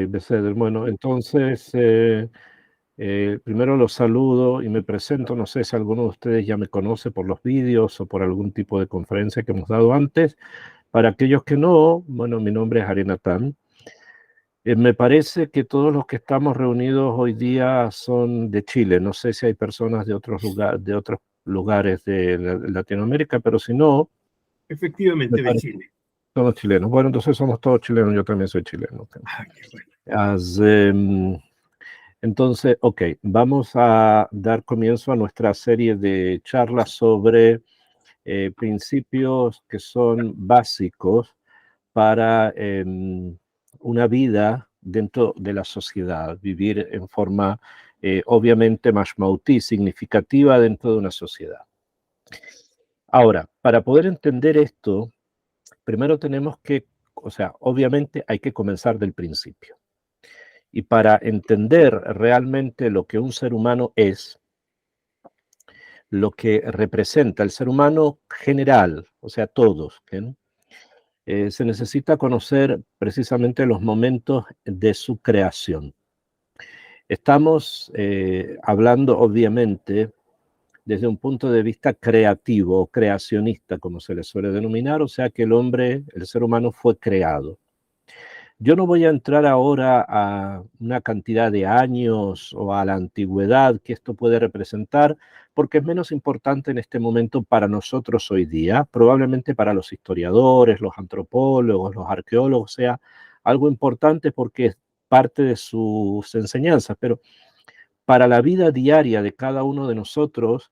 Beseder. Bueno, entonces, primero los saludo y me presento. No sé si alguno de ustedes ya me conoce por los vídeos o por algún tipo de conferencia que hemos dado antes. Para aquellos que no, bueno, mi nombre es Ari Natán. Me parece que todos los que estamos reunidos hoy día son de Chile. No sé si hay personas de otros lugares de Latinoamérica, pero si no, me Efectivamente, de parece Chile. que somos chilenos. Bueno, entonces somos todos chilenos. Yo también soy chileno. Ah, qué bueno. Entonces, ok, vamos a dar comienzo a nuestra serie de charlas sobre principios que son básicos para una vida dentro de la sociedad, vivir en forma obviamente mashmautí, significativa dentro de una sociedad. Ahora, para poder entender esto, primero tenemos que, o sea, obviamente hay que comenzar del principio. Y para entender realmente lo que un ser humano es, lo que representa el ser humano general, o sea, todos, se necesita conocer precisamente los momentos de su creación. Estamos hablando, obviamente, desde un punto de vista creativo o creacionista, como se le suele denominar, o sea que el hombre, el ser humano fue creado. Yo no voy a entrar ahora a una cantidad de años o a la antigüedad que esto puede representar, porque es menos importante en este momento para nosotros hoy día, probablemente para los historiadores, los antropólogos, los arqueólogos, sea algo importante porque es parte de sus enseñanzas, pero para la vida diaria de cada uno de nosotros,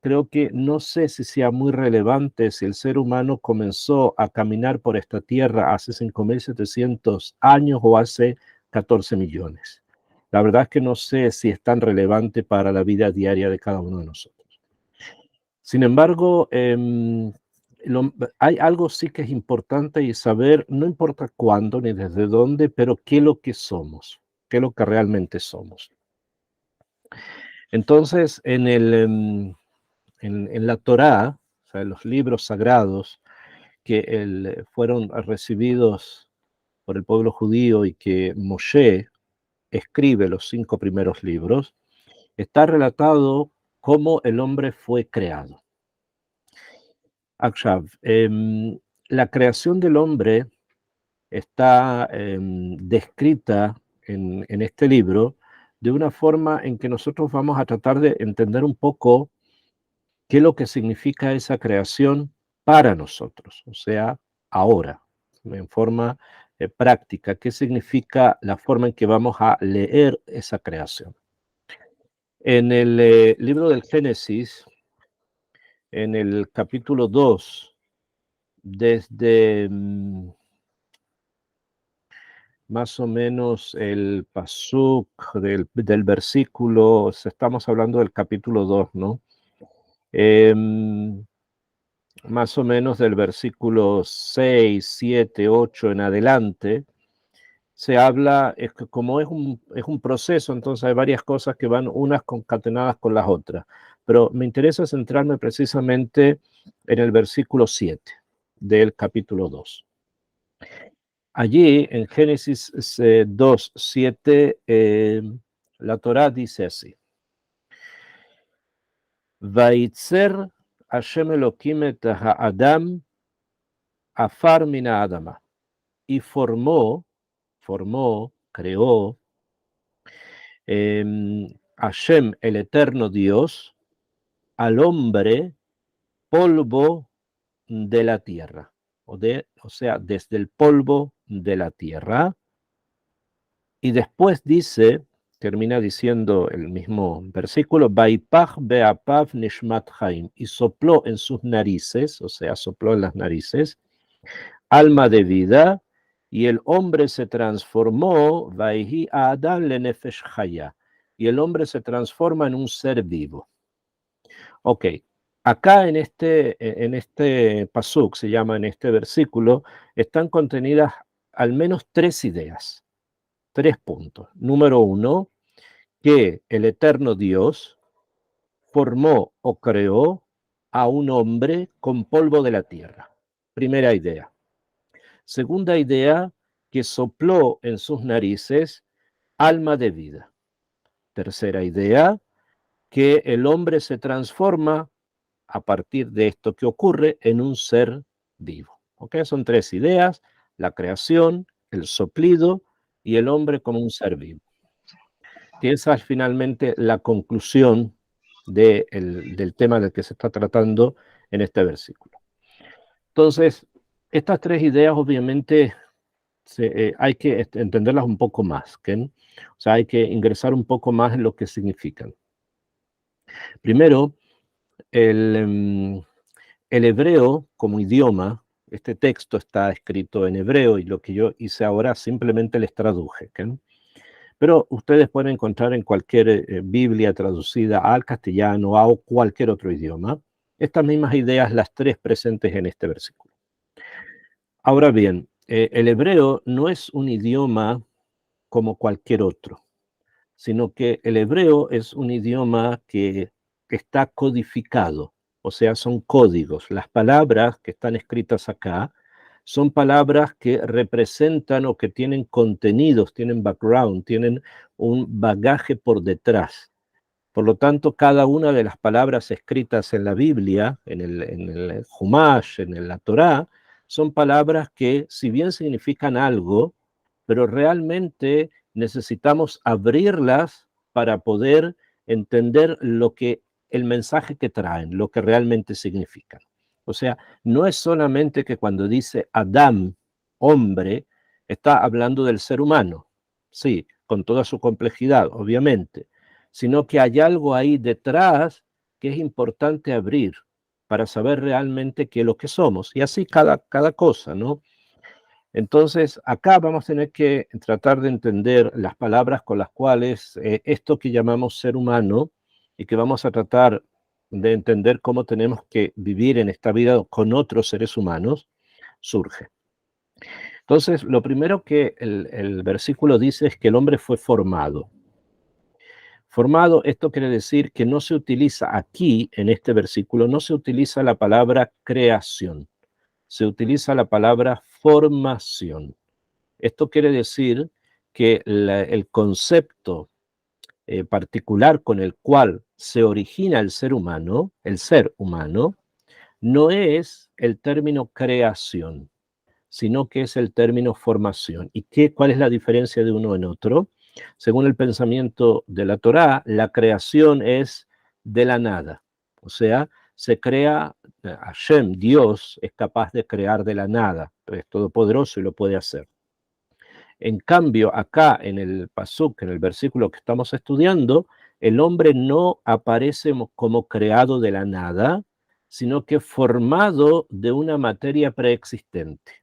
creo que no sé si sea muy relevante si el ser humano comenzó a caminar por esta tierra hace 5.700 años o hace 14 millones. La verdad es que no sé si es tan relevante para la vida diaria de cada uno de nosotros. Sin embargo, hay algo sí que es importante y saber, no importa cuándo ni desde dónde, pero qué es lo que somos, qué es lo que realmente somos. Entonces, en la Torá, o sea, en los libros sagrados que fueron recibidos por el pueblo judío y que Moshe escribe los 5 primeros libros, está relatado cómo el hombre fue creado. Akshav, la creación del hombre está descrita en este libro de una forma en que nosotros vamos a tratar de entender un poco qué es lo que significa esa creación para nosotros, o sea, ahora, en forma práctica, qué significa la forma en que vamos a leer esa creación. En el libro del Génesis, en el capítulo 2, desde más o menos el pasuk del versículo, estamos hablando del capítulo 2, ¿no? Más o menos del versículo 6, 7, 8 en adelante, se habla, es que como es un proceso, entonces hay varias cosas que van unas concatenadas con las otras, pero me interesa centrarme precisamente en el versículo 7 del capítulo 2. Allí, en Génesis 2, 7, la Torá dice así: Vaitzer Hashem Elohim et ha'adam afar mina adama. Y formó, creó, Hashem, el eterno Dios, al hombre polvo de la tierra, o sea, desde el polvo de la tierra. Y después dice, termina diciendo el mismo versículo, Vaipach beapav nishmat chaim, y sopló en sus narices, o sea, sopló en las narices, alma de vida, y el hombre se transformó, Vaihi Adam lenefesh chaya, y el hombre se transforma en un ser vivo. Ok, acá en este pasuk, se llama en este versículo, están contenidas al menos 3 ideas, 3 puntos. Número 1, que el eterno Dios formó o creó a un hombre con polvo de la tierra. Primera idea. Segunda idea, que sopló en sus narices alma de vida. Tercera idea, que el hombre se transforma a partir de esto que ocurre en un ser vivo. ¿Ok? Son tres ideas: la creación, el soplido y el hombre como un ser vivo. Que esa es finalmente la conclusión del tema del que se está tratando en este versículo. Entonces, estas tres ideas obviamente hay que entenderlas un poco más, ¿okay? O sea, hay que ingresar un poco más en lo que significan. Primero, el hebreo como idioma, este texto está escrito en hebreo y lo que yo hice ahora simplemente les traduje, ¿okay? Pero ustedes pueden encontrar en cualquier Biblia traducida al castellano o cualquier otro idioma estas mismas ideas, las tres presentes en este versículo. Ahora bien, el hebreo no es un idioma como cualquier otro, sino que el hebreo es un idioma que está codificado, o sea, son códigos. Las palabras que están escritas acá son palabras que representan o que tienen contenidos, tienen background, tienen un bagaje por detrás. Por lo tanto, cada una de las palabras escritas en la Biblia, en el Humash, en la Torá, son palabras que, si bien significan algo, pero realmente necesitamos abrirlas para poder entender el mensaje que traen, lo que realmente significan. O sea, no es solamente que cuando dice Adán, hombre, está hablando del ser humano, sí, con toda su complejidad, obviamente, sino que hay algo ahí detrás que es importante abrir para saber realmente qué es lo que somos, y así cada cosa, ¿no? Entonces, acá vamos a tener que tratar de entender las palabras con las cuales esto que llamamos ser humano y que vamos a tratar de entender cómo tenemos que vivir en esta vida con otros seres humanos, surge. Entonces, lo primero que el versículo dice es que el hombre fue formado. Formado, esto quiere decir que no se utiliza aquí, en este versículo, no se utiliza la palabra creación, se utiliza la palabra formación. Esto quiere decir que el concepto particular con el cual se origina el ser humano, no es el término creación, sino que es el término formación. ¿Y cuál es la diferencia de uno en otro? Según el pensamiento de la Torá, la creación es de la nada. O sea, se crea, Hashem, Dios, es capaz de crear de la nada, es todopoderoso y lo puede hacer. En cambio, acá en el pasuk, en el versículo que estamos estudiando, el hombre no aparece como creado de la nada, sino que formado de una materia preexistente.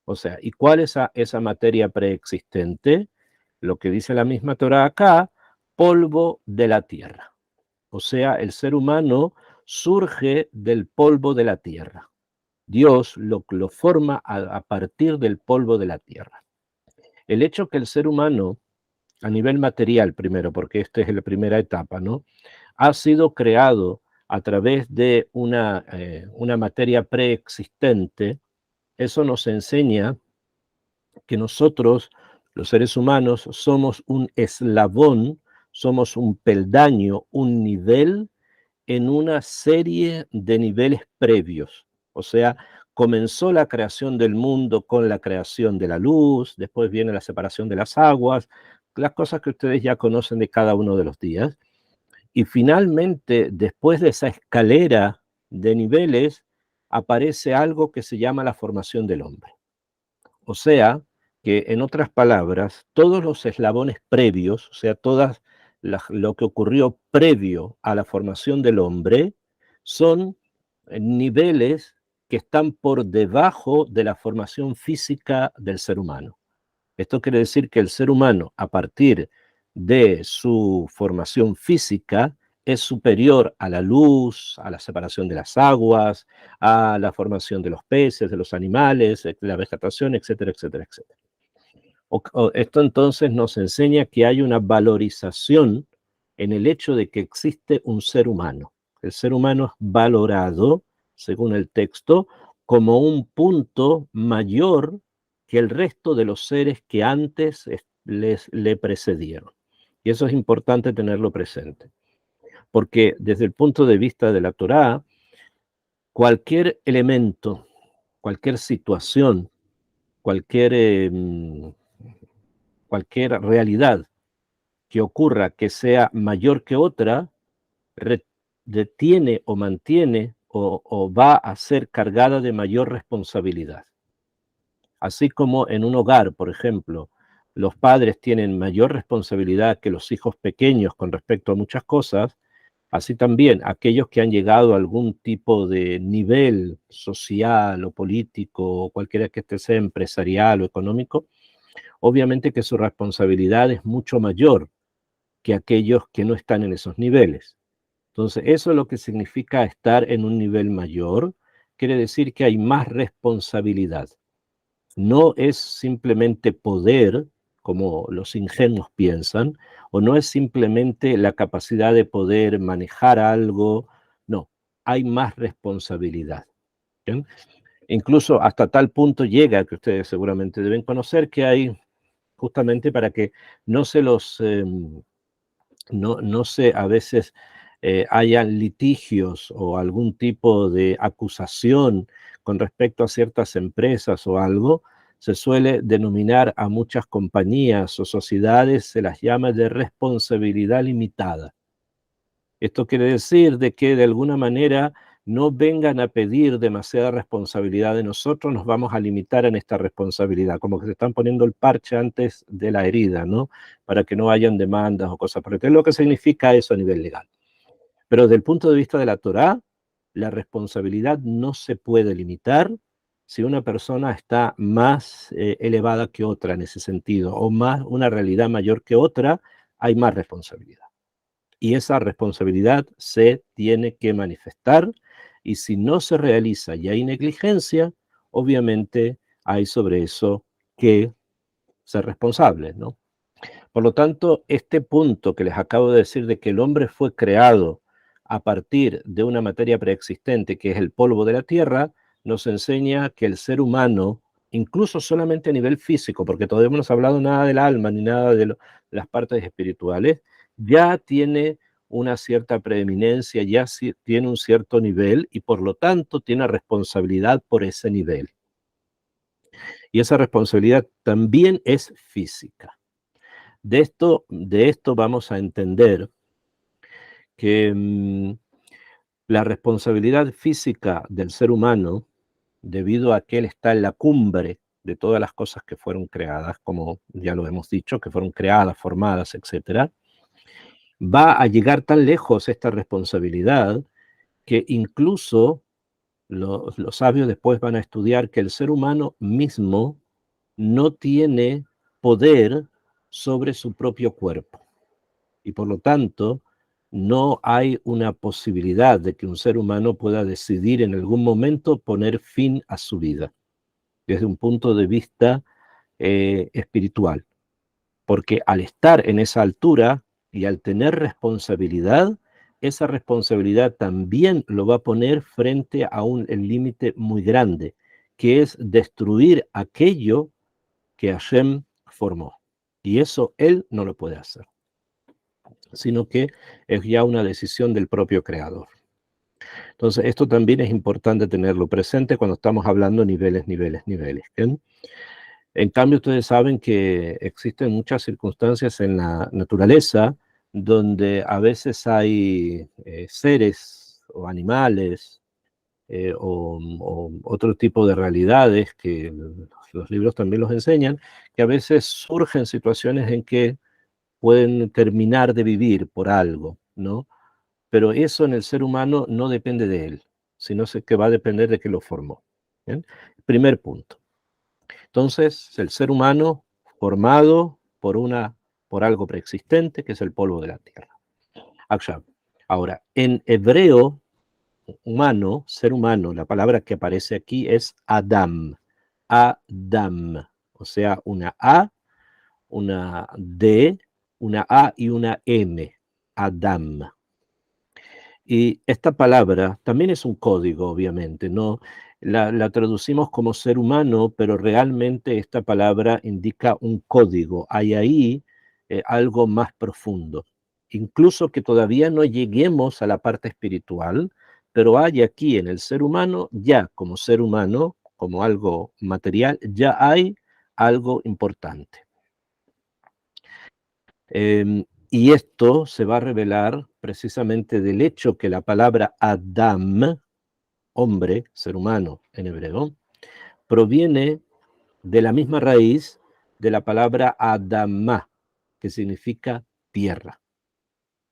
O sea, ¿y cuál es esa materia preexistente? Lo que dice la misma Torá acá: polvo de la tierra. O sea, el ser humano surge del polvo de la tierra. Dios lo forma a partir del polvo de la tierra. El hecho que el ser humano, a nivel material primero, porque esta es la primera etapa, ¿no?, ha sido creado a través de una materia preexistente, eso nos enseña que nosotros, los seres humanos, somos un eslabón, somos un peldaño, un nivel en una serie de niveles previos. O sea, comenzó la creación del mundo con la creación de la luz, después viene la separación de las aguas, las cosas que ustedes ya conocen de cada uno de los días. Y finalmente, después de esa escalera de niveles, aparece algo que se llama la formación del hombre. O sea, que en otras palabras, todos los eslabones previos, o sea, lo que ocurrió previo a la formación del hombre, son niveles que están por debajo de la formación física del ser humano. Esto quiere decir que el ser humano, a partir de su formación física, es superior a la luz, a la separación de las aguas, a la formación de los peces, de los animales, de la vegetación, etcétera, etcétera, etcétera. Esto entonces nos enseña que hay una valorización en el hecho de que existe un ser humano. El ser humano es valorado, según el texto, como un punto mayor que el resto de los seres que antes le precedieron. Y eso es importante tenerlo presente, porque desde el punto de vista de la Torá, cualquier elemento, cualquier situación, cualquier realidad que ocurra que sea mayor que otra, detiene o mantiene o va a ser cargada de mayor responsabilidad. Así como en un hogar, por ejemplo, los padres tienen mayor responsabilidad que los hijos pequeños con respecto a muchas cosas, así también aquellos que han llegado a algún tipo de nivel social o político, o cualquiera que este sea empresarial o económico, obviamente que su responsabilidad es mucho mayor que aquellos que no están en esos niveles. Entonces, eso es lo que significa estar en un nivel mayor, quiere decir que hay más responsabilidad. No es simplemente poder, como los ingenuos piensan, o no es simplemente la capacidad de poder manejar algo, no, hay más responsabilidad. ¿Bien? Incluso hasta tal punto llega, que ustedes seguramente deben conocer, que hay justamente para que no se los, no se a veces hayan litigios o algún tipo de acusación con respecto a ciertas empresas o algo, se suele denominar a muchas compañías o sociedades, se las llama de responsabilidad limitada. Esto quiere decir de que de alguna manera no vengan a pedir demasiada responsabilidad de nosotros, nos vamos a limitar en esta responsabilidad, como que se están poniendo el parche antes de la herida, ¿no? Para que no hayan demandas o cosas por el estilo. Es lo que significa eso a nivel legal. Pero desde el punto de vista de la Torá, la responsabilidad no se puede limitar si una persona está más elevada que otra en ese sentido, o más una realidad mayor que otra, hay más responsabilidad. Y esa responsabilidad se tiene que manifestar, y si no se realiza y hay negligencia, obviamente hay sobre eso que ser responsable, ¿no? Por lo tanto, este punto que les acabo de decir de que el hombre fue creado a partir de una materia preexistente, que es el polvo de la tierra, nos enseña que el ser humano, incluso solamente a nivel físico, porque todavía no hemos hablado nada del alma ni nada de las partes espirituales, ya tiene una cierta preeminencia, ya tiene un cierto nivel y por lo tanto tiene responsabilidad por ese nivel. Y esa responsabilidad también es física. De esto vamos a entender que la responsabilidad física del ser humano, debido a que él está en la cumbre de todas las cosas que fueron creadas, como ya lo hemos dicho, que fueron creadas, formadas, etcétera, va a llegar tan lejos esta responsabilidad que incluso los sabios después van a estudiar que el ser humano mismo no tiene poder sobre su propio cuerpo. Y por lo tanto, no hay una posibilidad de que un ser humano pueda decidir en algún momento poner fin a su vida, desde un punto de vista espiritual. Porque al estar en esa altura y al tener responsabilidad, esa responsabilidad también lo va a poner frente a el límite muy grande, que es destruir aquello que Hashem formó. Y eso él no lo puede hacer, sino que es ya una decisión del propio creador. Entonces, esto también es importante tenerlo presente cuando estamos hablando niveles. ¿Bien? En cambio, ustedes saben que existen muchas circunstancias en la naturaleza donde a veces hay seres o animales o otro tipo de realidades que los libros también los enseñan, que a veces surgen situaciones en que pueden terminar de vivir por algo, ¿no? Pero eso en el ser humano no depende de él, sino que va a depender de que lo formó. ¿Bien? Primer punto. Entonces, el ser humano formado por algo preexistente, que es el polvo de la tierra. Ahora, en hebreo, humano, ser humano, la palabra que aparece aquí es Adam. Adam. O sea, una A, una D, una A y una M. Adam. Y esta palabra también es un código, obviamente, ¿no? la traducimos como ser humano, pero realmente esta palabra indica un código. Hay ahí algo más profundo. Incluso que todavía no lleguemos a la parte espiritual, pero hay aquí en el ser humano, ya como ser humano, como algo material, ya hay algo importante. Y esto se va a revelar precisamente del hecho que la palabra Adam, hombre, ser humano en hebreo, proviene de la misma raíz de la palabra Adamá, que significa tierra.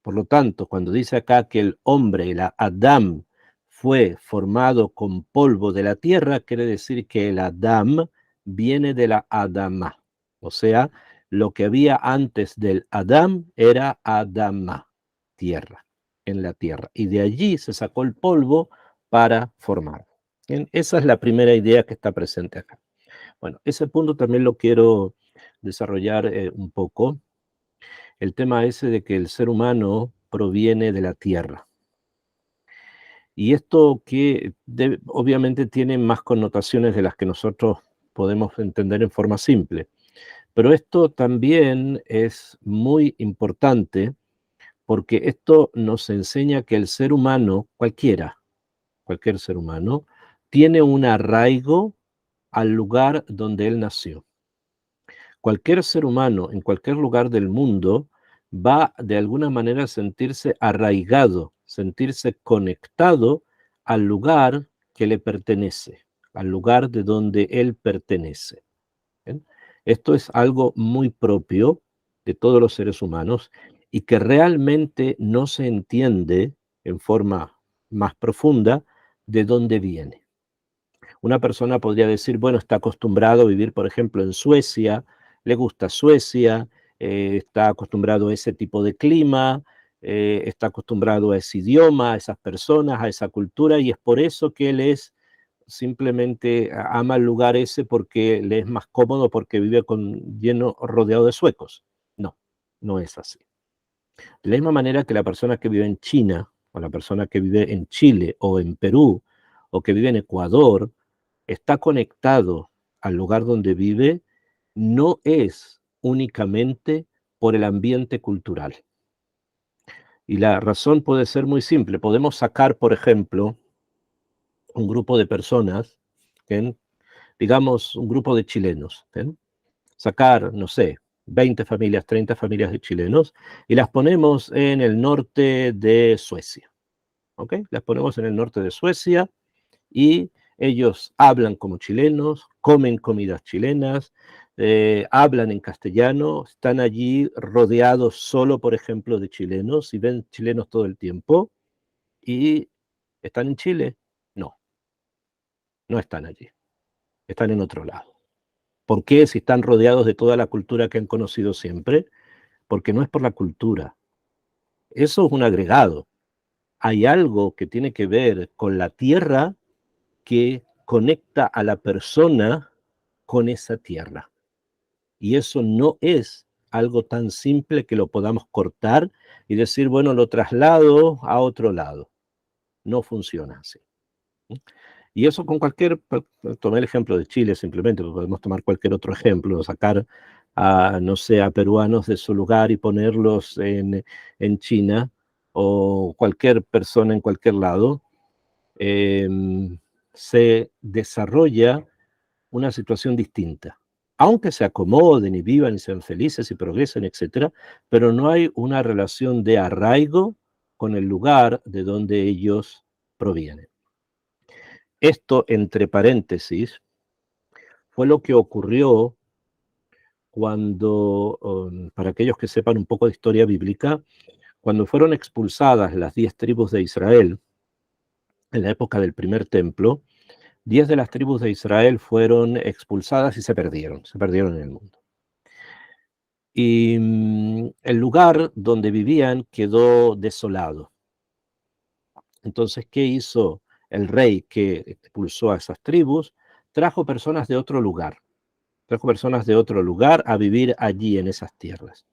Por lo tanto, cuando dice acá que el hombre, el Adam, fue formado con polvo de la tierra, quiere decir que el Adam viene de la Adamá. O sea, lo que había antes del Adam era Adamá, tierra, en la tierra. Y de allí se sacó el polvo para formar. Bien, esa es la primera idea que está presente acá. Bueno, ese punto también lo quiero desarrollar un poco. El tema ese de que el ser humano proviene de la tierra. Y esto que obviamente tiene más connotaciones de las que nosotros podemos entender en forma simple. Pero esto también es muy importante porque esto nos enseña que el ser humano, cualquier ser humano, tiene un arraigo al lugar donde él nació. Cualquier ser humano en cualquier lugar del mundo va de alguna manera a sentirse arraigado, sentirse conectado al lugar que le pertenece, al lugar de donde él pertenece. ¿Bien? Esto es algo muy propio de todos los seres humanos y que realmente no se entiende en forma más profunda de dónde viene. Una persona podría decir, bueno, está acostumbrado a vivir, por ejemplo, en Suecia, le gusta Suecia, está acostumbrado a ese tipo de clima, está acostumbrado a ese idioma, a esas personas, a esa cultura, y es por eso que él es simplemente ama el lugar ese porque le es más cómodo porque vive rodeado de suecos. No, no es así. De la misma manera que la persona que vive en China, o la persona que vive en Chile, o en Perú, o que vive en Ecuador, está conectado al lugar donde vive, no es únicamente por el ambiente cultural. Y la razón puede ser muy simple. Podemos sacar, por ejemplo, un grupo de personas, ¿bien? Digamos, un grupo de chilenos, ¿bien? Sacar, no sé, 20 familias, 30 familias de chilenos, y las ponemos en el norte de Suecia, ¿ok? Las ponemos en el norte de Suecia y ellos hablan como chilenos, comen comidas chilenas, hablan en castellano, están allí rodeados solo, por ejemplo, de chilenos y ven chilenos todo el tiempo y están en Chile. No, no están allí, están en otro lado. ¿Por qué si están rodeados de toda la cultura que han conocido siempre? Porque no es por la cultura, eso es un agregado. Hay algo que tiene que ver con la tierra que conecta a la persona con esa tierra. Y eso no es algo tan simple que lo podamos cortar y decir, bueno, lo traslado a otro lado. No funciona así. Y eso con tomé el ejemplo de Chile simplemente, pero podemos tomar cualquier otro ejemplo, sacar a, no sé, a peruanos de su lugar y ponerlos en China o cualquier persona en cualquier lado, se desarrolla una situación distinta. Aunque se acomoden y vivan y sean felices y progresen, etcétera, pero no hay una relación de arraigo con el lugar de donde ellos provienen. Esto, entre paréntesis, fue lo que ocurrió cuando, para aquellos que sepan un poco de historia bíblica, cuando fueron expulsadas las 10 tribus de Israel en la época del primer templo, 10 de las tribus de Israel fueron expulsadas y se perdieron en el mundo. Y el lugar donde vivían quedó desolado. Entonces, ¿qué hizo el rey que expulsó a esas tribus? Trajo personas de otro lugar. Trajo personas de otro lugar a vivir allí en esas tierras.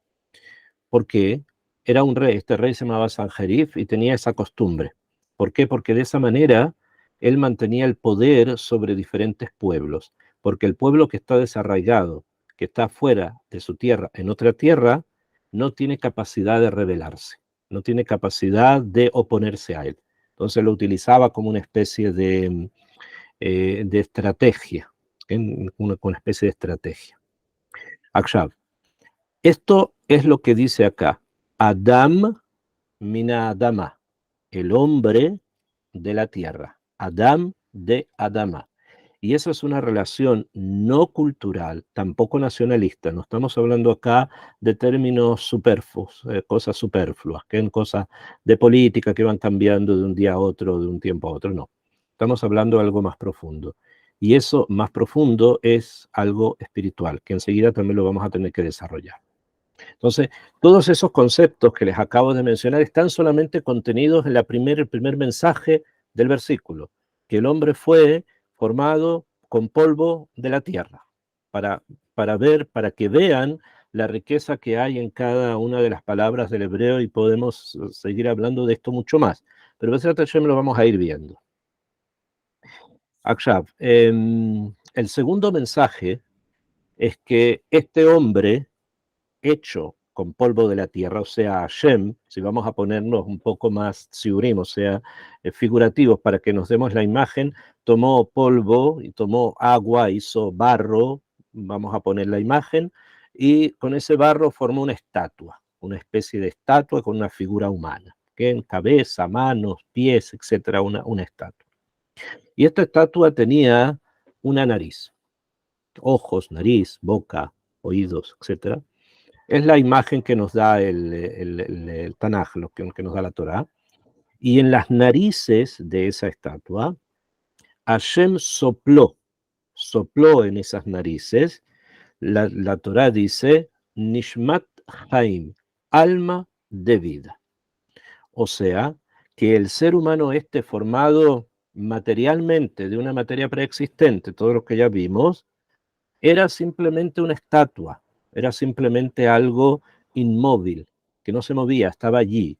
¿Por qué? Era un rey, este rey se llamaba Sanjerib y tenía esa costumbre. ¿Por qué? Porque de esa manera él mantenía el poder sobre diferentes pueblos, porque el pueblo que está desarraigado, que está fuera de su tierra, en otra tierra, no tiene capacidad de rebelarse, no tiene capacidad de oponerse a él. Entonces lo utilizaba como una especie de estrategia, una especie de estrategia. Akshav. Esto es lo que dice acá. Adam mina Adama, el hombre de la tierra. Adam de Adama. Y esa es una relación no cultural, tampoco nacionalista. No estamos hablando acá de términos superfluos, cosas superfluas, que en cosas de política que van cambiando de un día a otro, de un tiempo a otro. No. Estamos hablando de algo más profundo. Y eso más profundo es algo espiritual, que enseguida también lo vamos a tener que desarrollar. Entonces, todos esos conceptos que les acabo de mencionar están solamente contenidos en el primer mensaje del versículo, que el hombre fue formado con polvo de la tierra, para que vean la riqueza que hay en cada una de las palabras del hebreo, y podemos seguir hablando de esto mucho más. Pero Besrat Hashem lo vamos a ir viendo. Akshav, el segundo mensaje es que este hombre hecho con polvo de la tierra, o sea, Hashem, si vamos a ponernos un poco más tsiurim, o sea, figurativos, para que nos demos la imagen, tomó polvo y tomó agua, hizo barro, vamos a poner la imagen, y con ese barro formó una estatua, una especie de estatua con una figura humana, que en cabeza, manos, pies, etcétera, una estatua. Y esta estatua tenía una nariz, ojos, nariz, boca, oídos, etcétera. Es la imagen que nos da el Tanaj, lo que nos da la Torá. Y en las narices de esa estatua, Hashem sopló en esas narices. La Torá dice, Nishmat Haim, alma de vida. O sea, que el ser humano formado materialmente de una materia preexistente, todo lo que ya vimos, era simplemente una estatua, era simplemente algo inmóvil, que no se movía, estaba allí.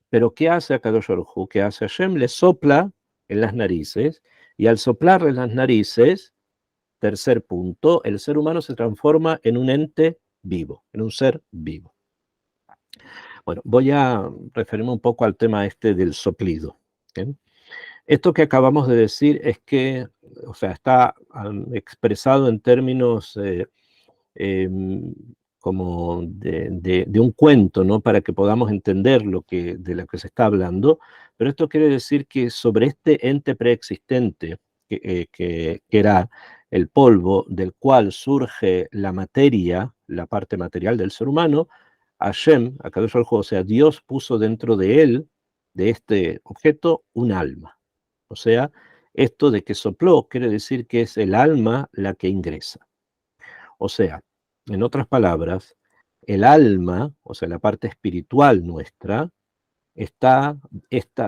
Pero ¿qué hace Akadosh Baruj Hu? ¿Qué hace Hashem? Le sopla en las narices, y al soplarle en las narices, tercer punto, el ser humano se transforma en un ente vivo, en un ser vivo. Bueno, voy a referirme un poco al tema del soplido. ¿Okay? Esto que acabamos de decir es que, o sea, está expresado en términos como de un cuento, ¿no? Para que podamos entender de lo que se está hablando, pero esto quiere decir que sobre este ente preexistente, que era el polvo, del cual surge la materia, la parte material del ser humano, Hashem, Akadosh Baruj Hu, o sea, Dios puso dentro de él, de este objeto, un alma. O sea, esto de que sopló quiere decir que es el alma la que ingresa. O sea, en otras palabras, el alma, o sea, la parte espiritual nuestra, esta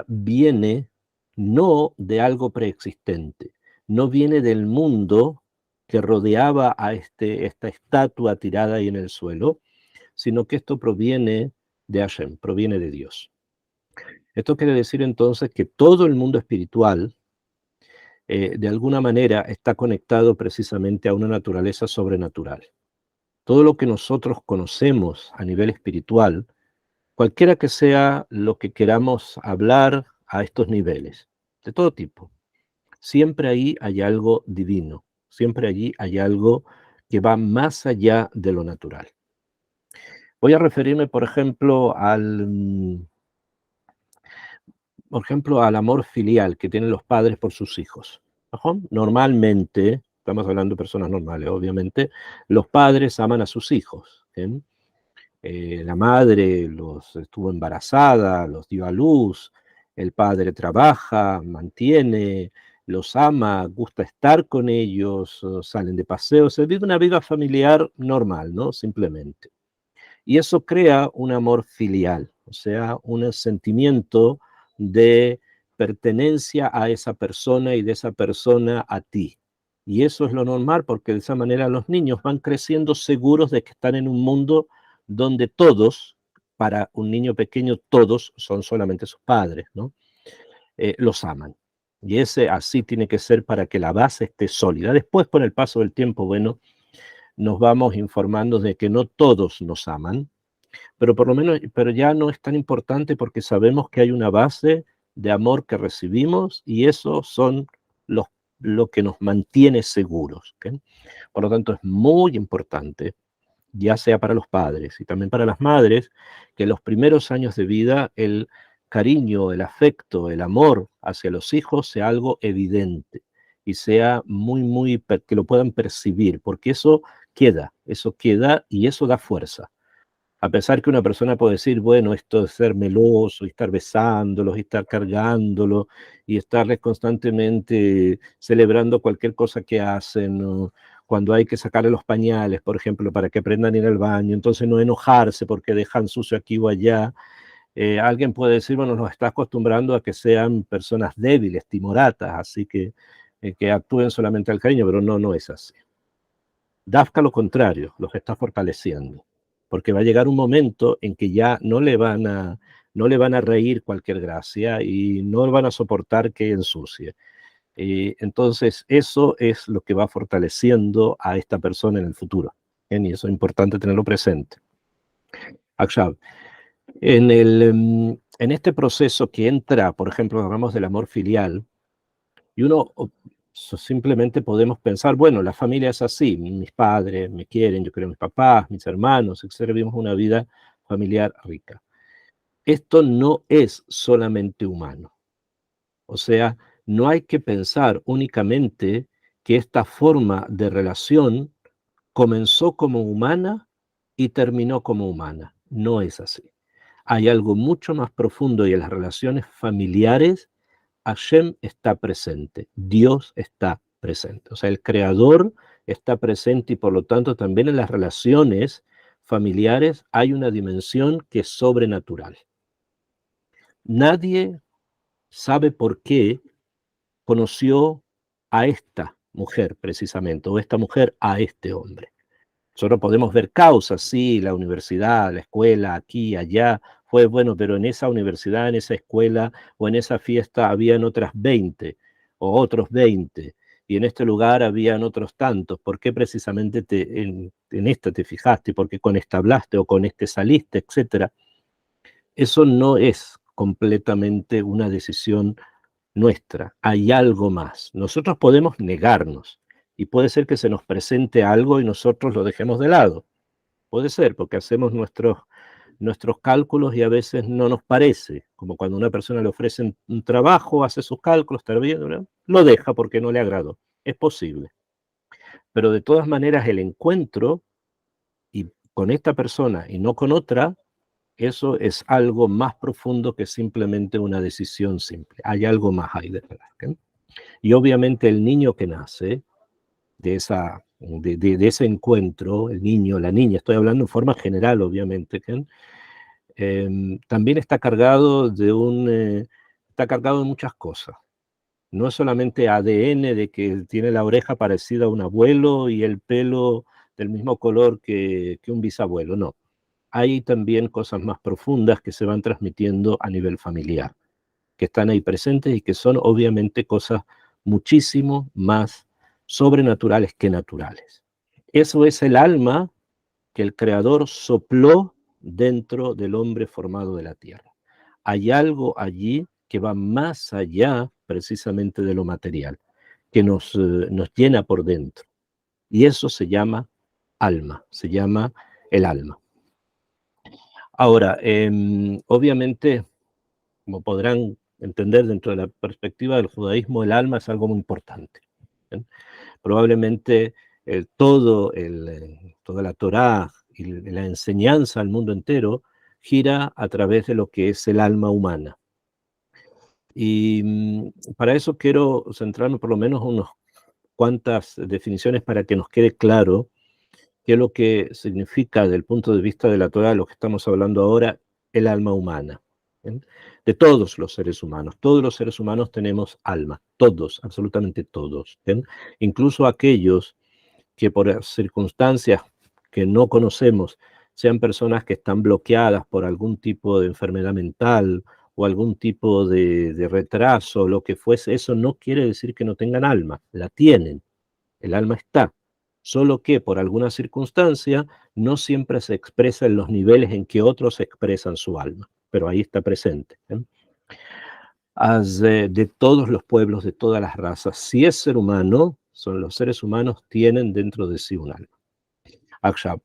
viene no de algo preexistente, no viene del mundo que rodeaba a esta estatua tirada ahí en el suelo, sino que esto proviene de Hashem, proviene de Dios. Esto quiere decir entonces que todo el mundo espiritual, de alguna manera, está conectado precisamente a una naturaleza sobrenatural. Todo lo que nosotros conocemos a nivel espiritual, cualquiera que sea lo que queramos hablar a estos niveles, de todo tipo, siempre ahí hay algo divino, siempre allí hay algo que va más allá de lo natural. Voy a referirme, por ejemplo, al amor filial que tienen los padres por sus hijos. Normalmente, estamos hablando de personas normales, obviamente, los padres aman a sus hijos. La madre estuvo embarazada, los dio a luz, el padre trabaja, mantiene, los ama, gusta estar con ellos, salen de paseo, se vive una vida familiar normal, ¿no? Simplemente. Y eso crea un amor filial, o sea, un sentimiento de pertenencia a esa persona y de esa persona a ti. Y eso es lo normal, porque de esa manera los niños van creciendo seguros de que están en un mundo donde todos, para un niño pequeño, todos son solamente sus padres, ¿no? Los aman. Y ese así tiene que ser para que la base esté sólida. Después, con el paso del tiempo, bueno, nos vamos informando de que no todos nos aman, pero por lo menos, pero ya no es tan importante porque sabemos que hay una base de amor que recibimos y eso son los, lo que nos mantiene seguros. ¿Okay? Por lo tanto, es muy importante, ya sea para los padres y también para las madres, que los primeros años de vida el cariño, el afecto, el amor hacia los hijos sea algo evidente y sea muy, que lo puedan percibir, porque eso queda y eso da fuerza. A pesar que una persona puede decir, bueno, esto de ser meloso y estar besándolos y estar cargándolos y estarles constantemente celebrando cualquier cosa que hacen, ¿no? Cuando hay que sacarle los pañales, por ejemplo, para que aprendan a ir al baño, entonces no enojarse porque dejan sucio aquí o allá. Alguien puede decir, bueno, nos está acostumbrando a que sean personas débiles, timoratas, así que actúen solamente al cariño, pero no, no es así. Dafka lo contrario, los está fortaleciendo, porque va a llegar un momento en que ya no le van a reír cualquier gracia y no van a soportar que ensucie. Entonces, eso es lo que va fortaleciendo a esta persona en el futuro. Y eso es importante tenerlo presente. Akshab, en este proceso que entra, por ejemplo, hablamos del amor filial, y uno simplemente podemos pensar, bueno, la familia es así, mis padres me quieren, yo quiero a mis papás, mis hermanos, etc. Vivimos una vida familiar rica. Esto no es solamente humano. O sea, no hay que pensar únicamente que esta forma de relación comenzó como humana y terminó como humana. No es así. Hay algo mucho más profundo y en las relaciones familiares Hashem está presente, Dios está presente. O sea, el Creador está presente y por lo tanto también en las relaciones familiares hay una dimensión que es sobrenatural. Nadie sabe por qué conoció a esta mujer precisamente, o esta mujer a este hombre. Nosotros podemos ver causas, sí, la universidad, la escuela, aquí, allá, fue bueno, pero en esa universidad, en esa escuela o en esa fiesta habían otras 20 o otros 20 y en este lugar habían otros tantos. ¿Por qué precisamente en esta te fijaste? ¿Por qué con esta hablaste o con este saliste, etcétera? Eso no es completamente una decisión nuestra, hay algo más. Nosotros podemos negarnos y puede ser que se nos presente algo y nosotros lo dejemos de lado. Puede ser, porque hacemos nuestros cálculos y a veces no nos parece, como cuando a una persona le ofrecen un trabajo, hace sus cálculos, está bien, ¿no? Lo deja porque no le agradó. Es posible. Pero de todas maneras el encuentro y con esta persona y no con otra, eso es algo más profundo que simplemente una decisión simple. Hay algo más ahí detrás. ¿Okay? Y obviamente el niño que nace de ese encuentro, el niño, la niña, estoy hablando en forma general, obviamente, también está cargado de muchas cosas. No es solamente ADN de que tiene la oreja parecida a un abuelo y el pelo del mismo color que un bisabuelo, no. Hay también cosas más profundas que se van transmitiendo a nivel familiar, que están ahí presentes y que son obviamente cosas muchísimo más sobrenaturales que naturales. Eso es el alma que el Creador sopló dentro del hombre formado de la tierra. Hay algo allí que va más allá precisamente de lo material, que nos llena por dentro. Y eso se llama alma, se llama el alma. Ahora, obviamente, como podrán entender dentro de la perspectiva del judaísmo, el alma es algo muy importante. ¿Bien? Probablemente toda la Torá y la enseñanza al mundo entero gira a través de lo que es el alma humana. Y para eso quiero centrarme por lo menos en unas cuantas definiciones para que nos quede claro qué es lo que significa desde el punto de vista de la Torá, lo que estamos hablando ahora, el alma humana. ¿Bien? De todos los seres humanos tenemos alma, todos, absolutamente todos. ¿Bien? Incluso aquellos que por circunstancias que no conocemos sean personas que están bloqueadas por algún tipo de enfermedad mental o algún tipo de retraso, lo que fuese, eso no quiere decir que no tengan alma, la tienen, el alma está, solo que por alguna circunstancia no siempre se expresa en los niveles en que otros expresan su alma, pero ahí está presente. De todos los pueblos, de todas las razas, si es ser humano, son los seres humanos tienen dentro de sí un alma.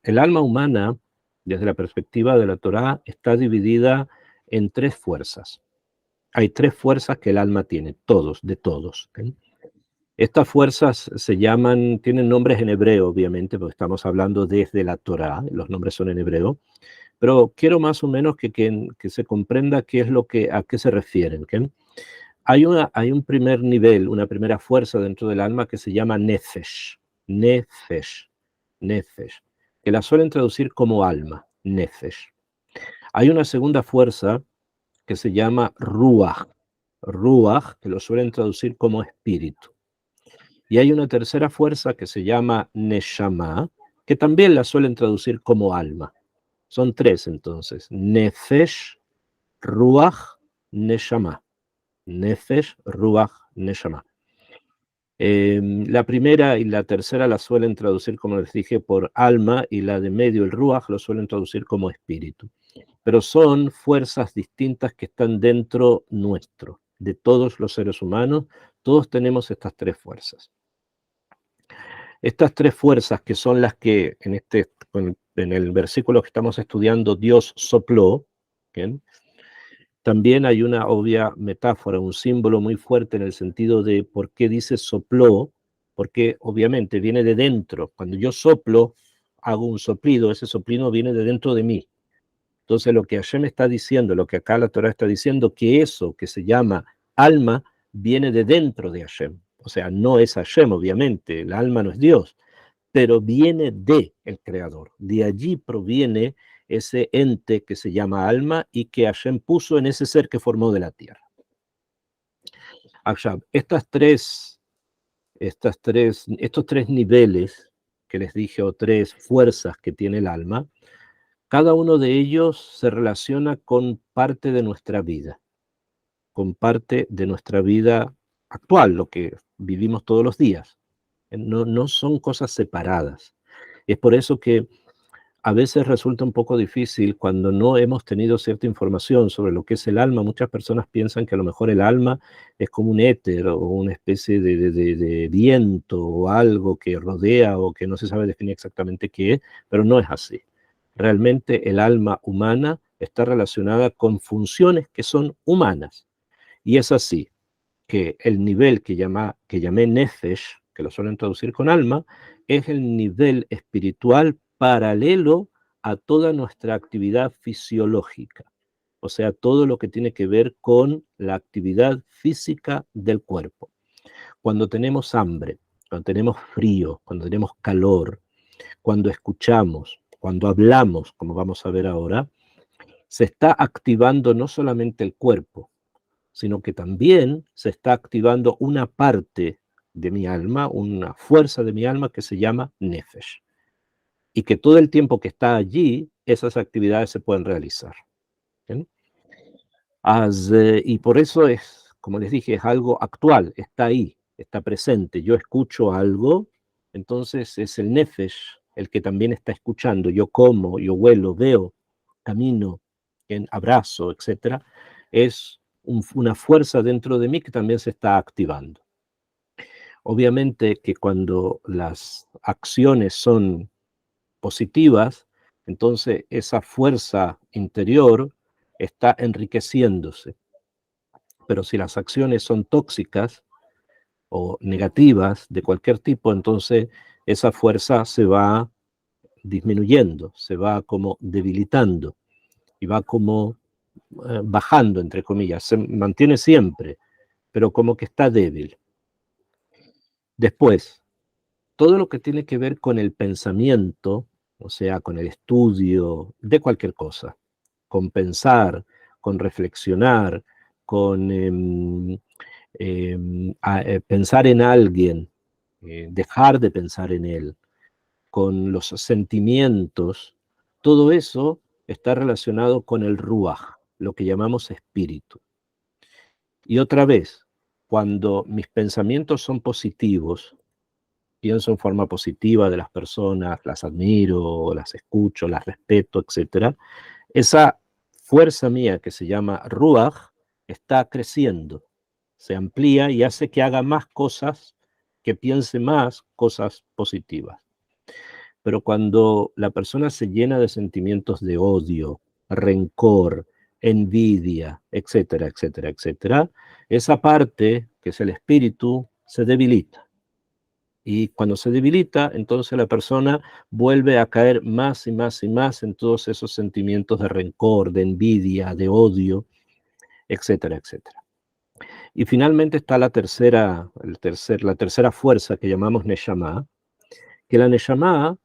El alma humana, desde la perspectiva de la Torá, está dividida en tres fuerzas. Hay tres fuerzas que el alma tiene, todos, de todos. Estas fuerzas se llaman, tienen nombres en hebreo, obviamente, porque estamos hablando desde la Torá, los nombres son en hebreo, pero quiero más o menos que se comprenda qué es a qué se refieren. Hay un primer nivel, una primera fuerza dentro del alma que se llama nefesh, nefesh, nefesh, que la suelen traducir como alma, nefesh. Hay una segunda fuerza que se llama ruach, ruach, que lo suelen traducir como espíritu. Y hay una tercera fuerza que se llama neshama, que también la suelen traducir como alma. Son tres entonces, nefesh, ruach, neshama. Nefesh, ruach, neshama. La primera y la tercera la suelen traducir, como les dije, por alma, y la de medio, el ruach, lo suelen traducir como espíritu. Pero son fuerzas distintas que están dentro nuestro, de todos los seres humanos. Todos tenemos estas tres fuerzas. Estas tres fuerzas, que son las que en el versículo que estamos estudiando, Dios sopló, ¿bien? También hay una obvia metáfora, un símbolo muy fuerte en el sentido de por qué dice sopló, porque obviamente viene de dentro. Cuando yo soplo, hago un soplido, ese soplido viene de dentro de mí. Entonces lo que Hashem está diciendo, lo que acá la Torah está diciendo, que eso que se llama alma viene de dentro de Hashem. O sea, no es Hashem, obviamente, el alma no es Dios, pero viene de el Creador. De allí proviene ese ente que se llama alma y que Hashem puso en ese ser que formó de la tierra. Estos tres niveles que les dije, o tres fuerzas que tiene el alma, cada uno de ellos se relaciona con parte de nuestra vida, con parte de nuestra vida actual, lo que vivimos todos los días. No son cosas separadas. Es por eso que a veces resulta un poco difícil cuando no hemos tenido cierta información sobre lo que es el alma. Muchas personas piensan que a lo mejor el alma es como un éter o una especie de viento o algo que rodea o que no se sabe definir exactamente qué es, pero no es así. Realmente el alma humana está relacionada con funciones que son humanas. Y es así que el nivel que llamé Nefesh, que lo suelen traducir con alma, es el nivel espiritual paralelo a toda nuestra actividad fisiológica. O sea, todo lo que tiene que ver con la actividad física del cuerpo. Cuando tenemos hambre, cuando tenemos frío, cuando tenemos calor, cuando escuchamos, cuando hablamos, como vamos a ver ahora, se está activando no solamente el cuerpo, sino que también se está activando una parte de mi alma, una fuerza de mi alma que se llama Nefesh. Y que todo el tiempo que está allí, esas actividades se pueden realizar. ¿Bien? Y por eso es, como les dije, es algo actual, está ahí, está presente. Yo escucho algo, entonces es el Nefesh el que también está escuchando. Yo como, yo huelo, veo, camino, abrazo, etc. Es una fuerza dentro de mí que también se está activando. Obviamente que cuando las acciones son positivas, entonces esa fuerza interior está enriqueciéndose. Pero si las acciones son tóxicas o negativas de cualquier tipo, entonces esa fuerza se va disminuyendo, se va como debilitando y va como bajando, entre comillas. Se mantiene siempre, pero como que está débil. Después, todo lo que tiene que ver con el pensamiento, o sea, con el estudio de cualquier cosa, con pensar, con reflexionar, con pensar en alguien, dejar de pensar en él, con los sentimientos, todo eso está relacionado con el ruaj, lo que llamamos espíritu. Y otra vez, cuando mis pensamientos son positivos, pienso en forma positiva de las personas, las admiro, las escucho, las respeto, etc., esa fuerza mía que se llama Ruach está creciendo, se amplía y hace que haga más cosas, que piense más cosas positivas. Pero cuando la persona se llena de sentimientos de odio, rencor, envidia, etcétera, etcétera, etcétera, esa parte, que es el espíritu, se debilita. Y cuando se debilita, entonces la persona vuelve a caer más y más y más en todos esos sentimientos de rencor, de envidia, de odio, etcétera, etcétera. Y finalmente está la tercera fuerza que llamamos Neshama, que la Neshama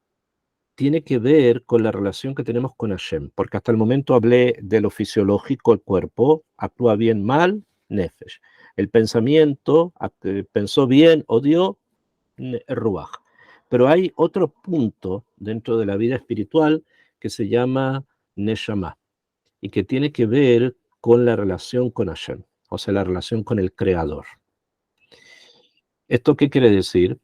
tiene que ver con la relación que tenemos con Hashem, porque hasta el momento hablé de lo fisiológico, el cuerpo actúa bien, mal, Nefesh. El pensamiento, pensó bien, odió, Ruach. Pero hay otro punto dentro de la vida espiritual que se llama Neshama y que tiene que ver con la relación con Hashem, o sea, la relación con el Creador. ¿Esto qué quiere decir?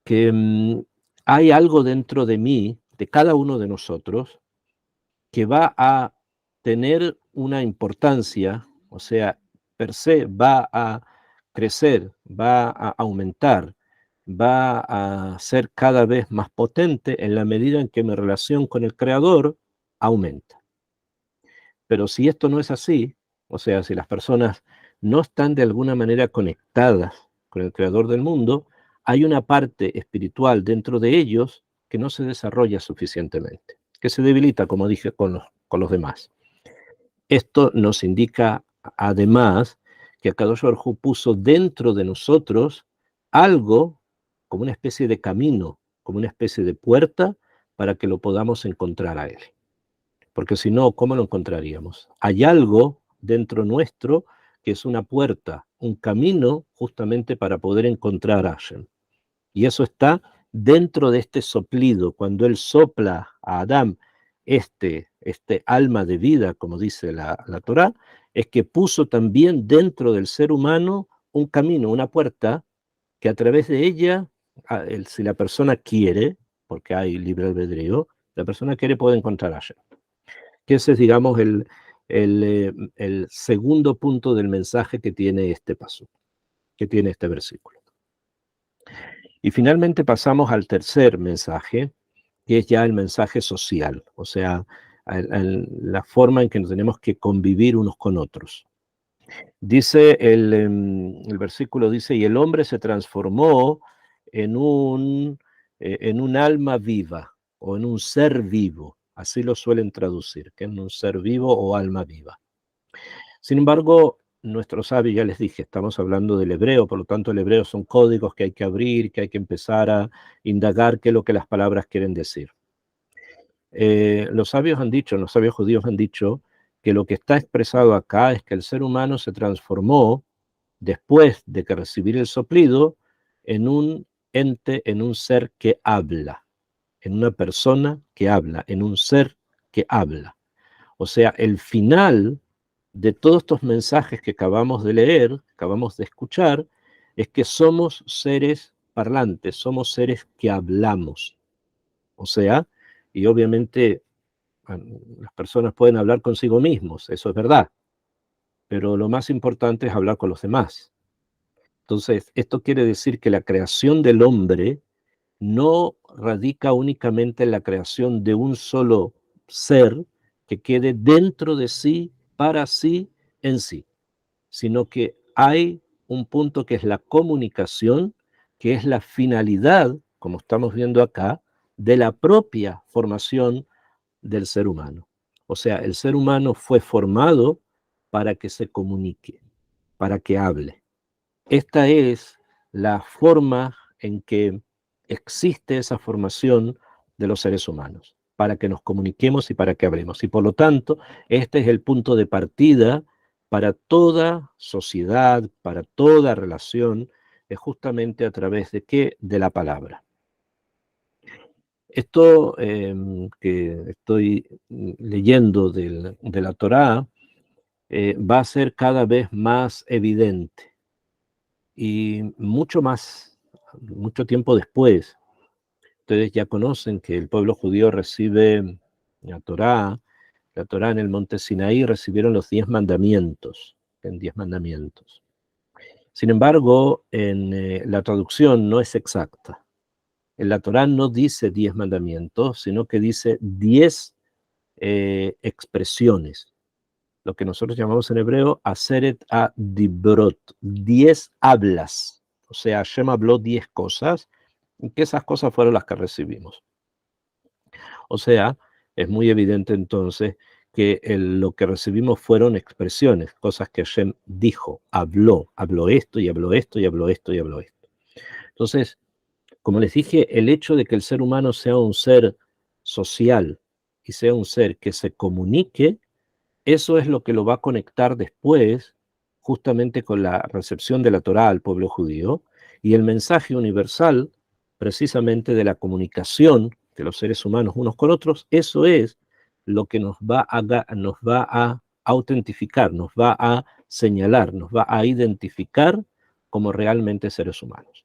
Que hay algo dentro de mí, de cada uno de nosotros, que va a tener una importancia, o sea, per se va a crecer, va a aumentar, va a ser cada vez más potente en la medida en que mi relación con el Creador aumenta. Pero si esto no es así, o sea, si las personas no están de alguna manera conectadas con el Creador del mundo, hay una parte espiritual dentro de ellos que no se desarrolla suficientemente, que se debilita, como dije, con los demás. Esto nos indica además que Akadosh Baruj Hu puso dentro de nosotros algo como una especie de camino, como una especie de puerta para que lo podamos encontrar a Él. Porque si no, ¿cómo lo encontraríamos? Hay algo dentro nuestro que es una puerta, un camino justamente para poder encontrar a Hashem. Y eso está dentro de este soplido. Cuando Él sopla a Adán este alma de vida, como dice la Torá, es que puso también dentro del ser humano un camino, una puerta, que a través de ella, si la persona quiere, porque hay libre albedrío, la persona quiere puede encontrar a Hashem. Que ese es, digamos, el segundo punto del mensaje que tiene este paso, que tiene este versículo. Y finalmente pasamos al tercer mensaje, que es ya el mensaje social, o sea, la forma en que nos tenemos que convivir unos con otros. Dice el versículo, dice, y el hombre se transformó en un alma viva, o en un ser vivo, así lo suelen traducir, que es un ser vivo o alma viva. Sin embargo, nuestros sabios, ya les dije, estamos hablando del hebreo, por lo tanto el hebreo son códigos que hay que abrir, que hay que empezar a indagar qué es lo que las palabras quieren decir. Los sabios judíos han dicho que lo que está expresado acá es que el ser humano se transformó, después de que recibir el soplido, en un ente, en un ser que habla, en una persona que habla, en un ser que habla. O sea, el final de todos estos mensajes que acabamos de leer, acabamos de escuchar, es que somos seres parlantes, somos seres que hablamos. O sea, y obviamente las personas pueden hablar consigo mismos, eso es verdad, pero lo más importante es hablar con los demás. Entonces, esto quiere decir que la creación del hombre no radica únicamente en la creación de un solo ser que quede dentro de sí, para sí, en sí, sino que hay un punto que es la comunicación, que es la finalidad, como estamos viendo acá, de la propia formación del ser humano. O sea, el ser humano fue formado para que se comunique, para que hable. Esta es la forma en que existe esa formación de los seres humanos, para que nos comuniquemos y para que hablemos. Y por lo tanto, este es el punto de partida para toda sociedad, para toda relación, es justamente a través de qué? De la palabra. Esto que estoy leyendo de la Torá va a ser cada vez más evidente. Y mucho tiempo después, ustedes ya conocen que el pueblo judío recibe la Torá. La Torá en el monte Sinaí recibieron los 10 mandamientos, en 10 mandamientos. Sin embargo, en la traducción no es exacta. En la Torá no dice 10 mandamientos, sino que dice 10 expresiones, lo que nosotros llamamos en hebreo aseret a dibrot, 10 hablas. O sea, Hashem habló 10 cosas, y que esas cosas fueron las que recibimos. O sea, es muy evidente entonces que lo que recibimos fueron expresiones, cosas que Hashem dijo, habló esto y habló esto y habló esto y habló esto. Entonces, como les dije, el hecho de que el ser humano sea un ser social y sea un ser que se comunique, eso es lo que lo va a conectar después justamente con la recepción de la Torá al pueblo judío y el mensaje universal precisamente de la comunicación de los seres humanos unos con otros. Eso es lo que nos va a autentificar, nos va a señalar, nos va a identificar como realmente seres humanos.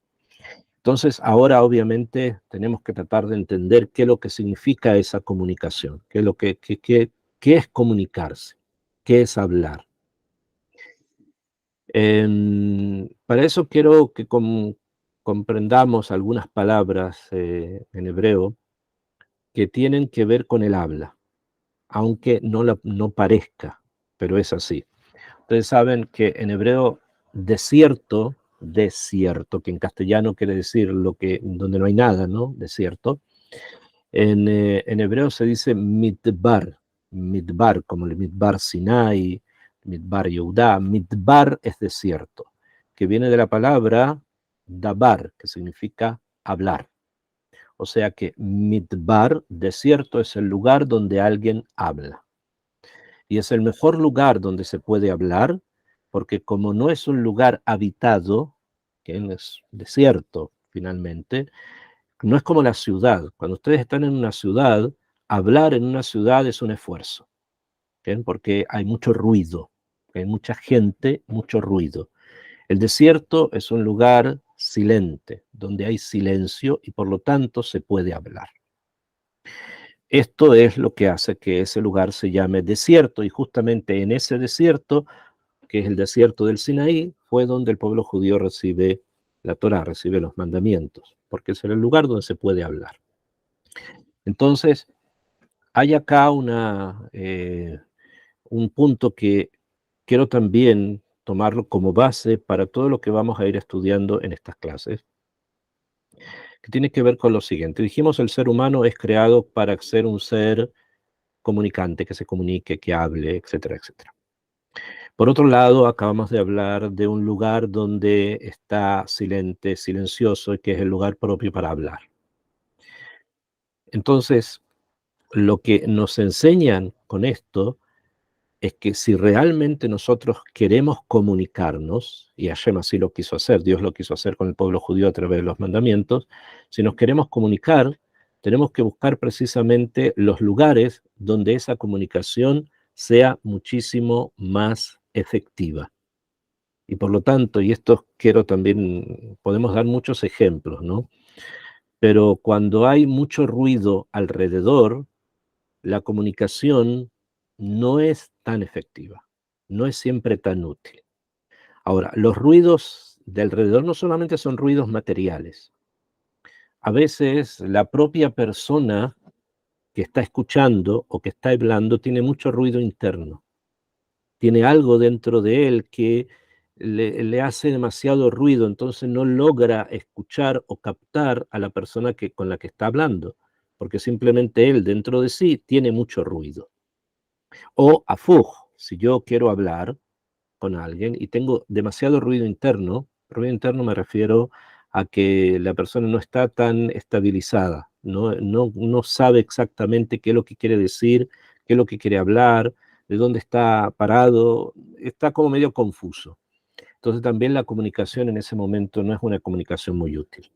Entonces, ahora obviamente tenemos que tratar de entender qué es lo que significa esa comunicación, qué es comunicarse, qué es hablar. Para eso quiero que comprendamos algunas palabras en hebreo que tienen que ver con el habla, aunque no parezca, pero es así. Ustedes saben que en hebreo desierto, que en castellano quiere decir donde no hay nada, ¿no? Desierto. En hebreo se dice midbar, como el midbar Sinai, midbar Yehudá. Midbar es desierto, que viene de la palabra dabar, que significa hablar. O sea que midbar, desierto, es el lugar donde alguien habla. Y es el mejor lugar donde se puede hablar, porque como no es un lugar habitado, que es desierto finalmente, no es como la ciudad. Cuando ustedes están en una ciudad, hablar en una ciudad es un esfuerzo, ¿bien? Porque hay mucho ruido, hay mucha gente, mucho ruido. El desierto es un lugar silente, donde hay silencio y por lo tanto se puede hablar. Esto es lo que hace que ese lugar se llame desierto y justamente en ese desierto, que es el desierto del Sinaí, fue donde el pueblo judío recibe la Torá, recibe los mandamientos, porque es el lugar donde se puede hablar. Entonces, hay acá un punto que quiero también tomarlo como base para todo lo que vamos a ir estudiando en estas clases, que tiene que ver con lo siguiente. Dijimos, el ser humano es creado para ser un ser comunicante, que se comunique, que hable, etcétera, etcétera. Por otro lado, acabamos de hablar de un lugar donde está silencioso, y que es el lugar propio para hablar. Entonces, lo que nos enseñan con esto es que si realmente nosotros queremos comunicarnos, y Hashem así lo quiso hacer, Dios lo quiso hacer con el pueblo judío a través de los mandamientos, si nos queremos comunicar, tenemos que buscar precisamente los lugares donde esa comunicación sea muchísimo más efectiva. Y por lo tanto, y esto quiero también, podemos dar muchos ejemplos, ¿no? Pero cuando hay mucho ruido alrededor, la comunicación no es tan efectiva, no es siempre tan útil. Ahora, los ruidos de alrededor no solamente son ruidos materiales. A veces la propia persona que está escuchando o que está hablando tiene mucho ruido interno. Tiene algo dentro de él que le hace demasiado ruido, entonces no logra escuchar o captar a la persona con la que está hablando, porque simplemente él dentro de sí tiene mucho ruido. O afuj, si yo quiero hablar con alguien y tengo demasiado ruido interno me refiero a que la persona no está tan estabilizada, no sabe exactamente qué es lo que quiere decir, qué es lo que quiere hablar, de dónde está parado, está como medio confuso. Entonces también la comunicación en ese momento no es una comunicación muy útil.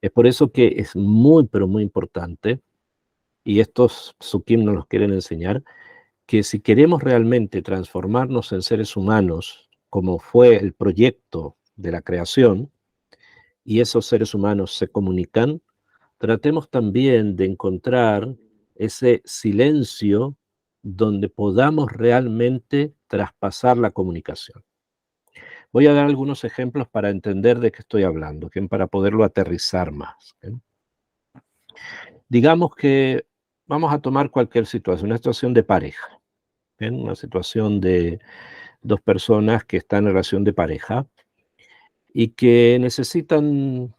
Es por eso que es muy, pero muy importante, y estos psukim nos los quieren enseñar, que si queremos realmente transformarnos en seres humanos, como fue el proyecto de la creación, y esos seres humanos se comunican, tratemos también de encontrar ese silencio donde podamos realmente traspasar la comunicación. Voy a dar algunos ejemplos para entender de qué estoy hablando, para poderlo aterrizar más. Digamos que vamos a tomar cualquier situación, una situación de pareja, una situación de dos personas que están en relación de pareja y que necesitan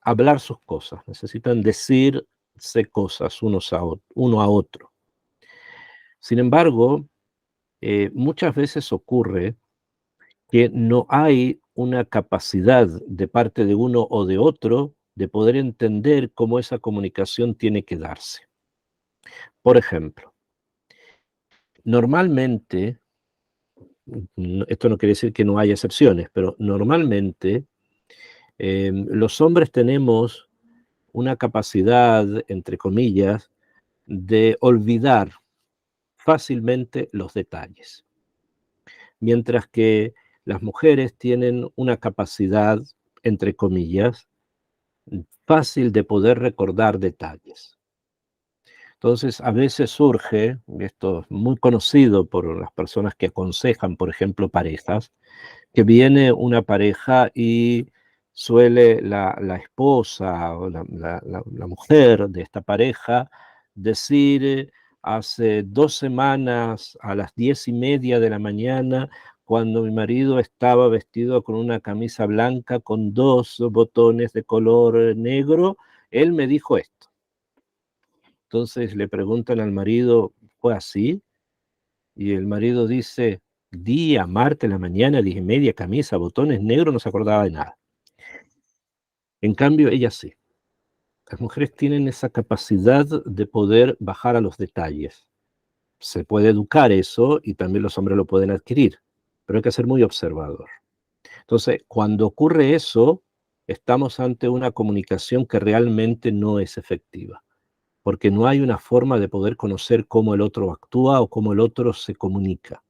hablar sus cosas, necesitan decirse cosas uno a otro. Sin embargo, muchas veces ocurre que no hay una capacidad de parte de uno o de otro de poder entender cómo esa comunicación tiene que darse. Por ejemplo, normalmente, esto no quiere decir que no haya excepciones, pero normalmente los hombres tenemos una capacidad, entre comillas, de olvidar fácilmente los detalles, mientras que las mujeres tienen una capacidad, entre comillas, fácil de poder recordar detalles. Entonces, a veces surge, y esto es muy conocido por las personas que aconsejan, por ejemplo, parejas, que viene una pareja y suele la esposa o la mujer de esta pareja decir, hace 2 semanas a las 10:30 de la mañana, cuando mi marido estaba vestido con una camisa blanca con 2 botones de color negro, él me dijo esto. Entonces le preguntan al marido, ¿fue así? Y el marido dice, día, martes, la mañana, 10:30, camisa, botones negros, no se acordaba de nada. En cambio, ella sí. Las mujeres tienen esa capacidad de poder bajar a los detalles. Se puede educar eso y también los hombres lo pueden adquirir, pero hay que ser muy observador. Entonces, cuando ocurre eso, estamos ante una comunicación que realmente no es efectiva, porque no hay una forma de poder conocer cómo el otro actúa o cómo el otro se comunica.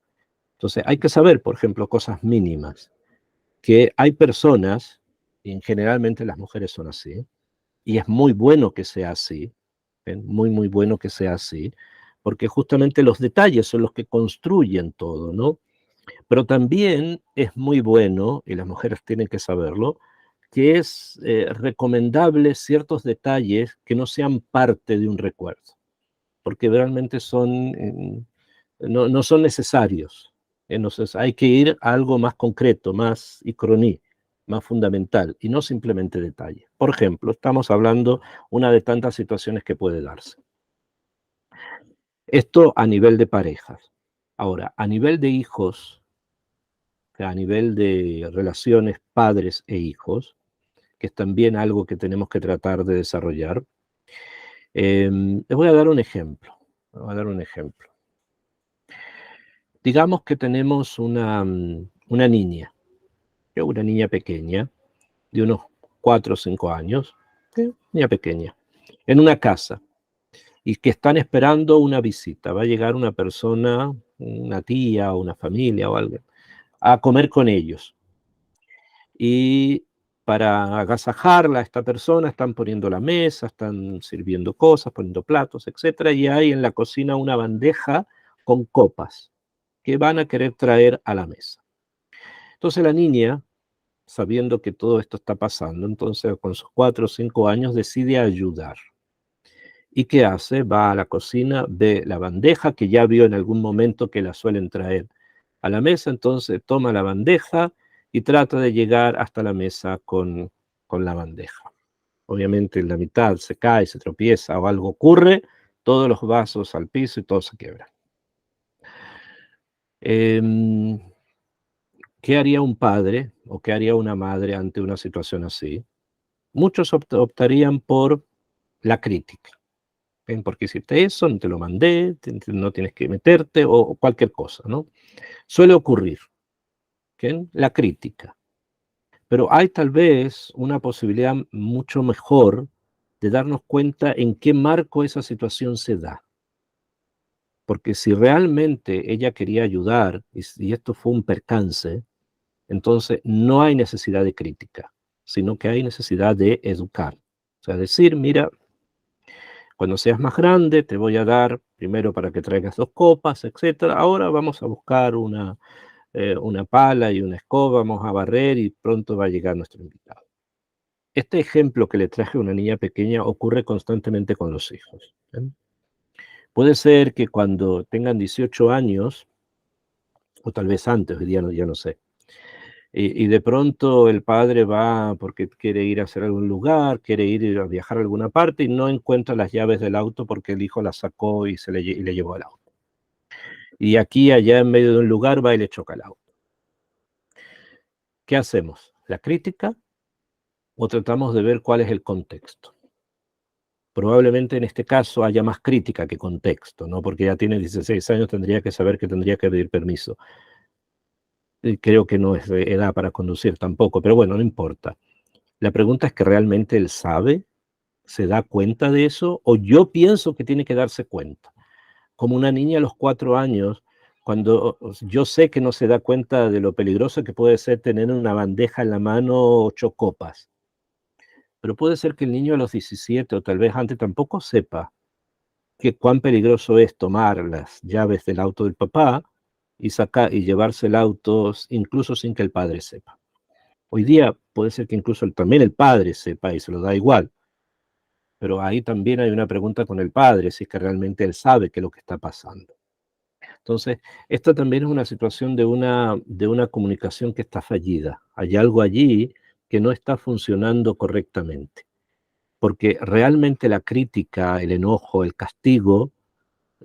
Entonces, hay que saber, por ejemplo, cosas mínimas, que hay personas, y generalmente las mujeres son así, y es muy bueno que sea así, ¿ven? Muy, muy bueno que sea así, porque justamente los detalles son los que construyen todo, ¿no? Pero también es muy bueno, y las mujeres tienen que saberlo, que es recomendable ciertos detalles que no sean parte de un recuerdo, porque realmente no son necesarios. Entonces hay que ir a algo más concreto, más icroní, más fundamental, y no simplemente detalle. Por ejemplo, estamos hablando una de tantas situaciones que puede darse. Esto a nivel de parejas. Ahora, a nivel de hijos, a nivel de relaciones padres e hijos, que es también algo que tenemos que tratar de desarrollar, les voy a dar un ejemplo. Voy a dar un ejemplo. Digamos que tenemos una niña pequeña, de unos 4 o 5 años, niña pequeña, en una casa, y que están esperando una visita. Va a llegar una persona, una tía o una familia o alguien, a comer con ellos. Y para agasajarla a esta persona están poniendo la mesa, están sirviendo cosas, poniendo platos, etcétera, y hay en la cocina una bandeja con copas que van a querer traer a la mesa. Entonces la niña, sabiendo que todo esto está pasando, entonces con sus 4 o 5 años decide ayudar. ¿Y qué hace? Va a la cocina, ve la bandeja que ya vio en algún momento que la suelen traer a la mesa, entonces toma la bandeja y trata de llegar hasta la mesa con la bandeja. Obviamente en la mitad se cae, se tropieza o algo ocurre, todos los vasos al piso y todo se quiebra. Em, ¿Qué haría un padre o qué haría una madre ante una situación así? Muchos optarían por la crítica. ¿Ven? ¿Por qué hiciste eso? No te lo mandé, no tienes que meterte o cualquier cosa, ¿no? Suele ocurrir, ¿ven? La crítica. Pero hay tal vez una posibilidad mucho mejor de darnos cuenta en qué marco esa situación se da. Porque si realmente ella quería ayudar, y esto fue un percance, entonces no hay necesidad de crítica, sino que hay necesidad de educar. O sea, decir, mira, cuando seas más grande te voy a dar primero para que traigas 2 copas, etcétera. Ahora vamos a buscar una pala y una escoba, vamos a barrer y pronto va a llegar nuestro invitado. Este ejemplo que le traje a una niña pequeña ocurre constantemente con los hijos. ¿Ven? Puede ser que cuando tengan 18 años, o tal vez antes, hoy día no, ya no sé, y de pronto el padre va porque quiere ir a hacer algún lugar, quiere ir a viajar a alguna parte y no encuentra las llaves del auto porque el hijo las sacó y y le llevó el auto. Y aquí, allá en medio de un lugar, va y le choca el auto. ¿Qué hacemos? ¿La crítica o tratamos de ver cuál es el contexto? Probablemente en este caso haya más crítica que contexto, ¿no? Porque ya tiene 16 años, tendría que saber que tendría que pedir permiso. Y creo que no es de edad para conducir tampoco, pero bueno, no importa. La pregunta es que realmente él sabe, se da cuenta de eso, o yo pienso que tiene que darse cuenta. Como una niña a los 4 años, cuando yo sé que no se da cuenta de lo peligroso que puede ser tener una bandeja en la mano 8 copas. Pero puede ser que el niño a los 17 o tal vez antes tampoco sepa que cuán peligroso es tomar las llaves del auto del papá y sacar y llevarse el auto incluso sin que el padre sepa. Hoy día puede ser que incluso también el padre sepa y se lo da igual, pero ahí también hay una pregunta con el padre, si es que realmente él sabe qué es lo que está pasando. Entonces, esta también es una situación de una comunicación que está fallida. Hay algo allí que no está funcionando correctamente, porque realmente la crítica, el enojo, el castigo,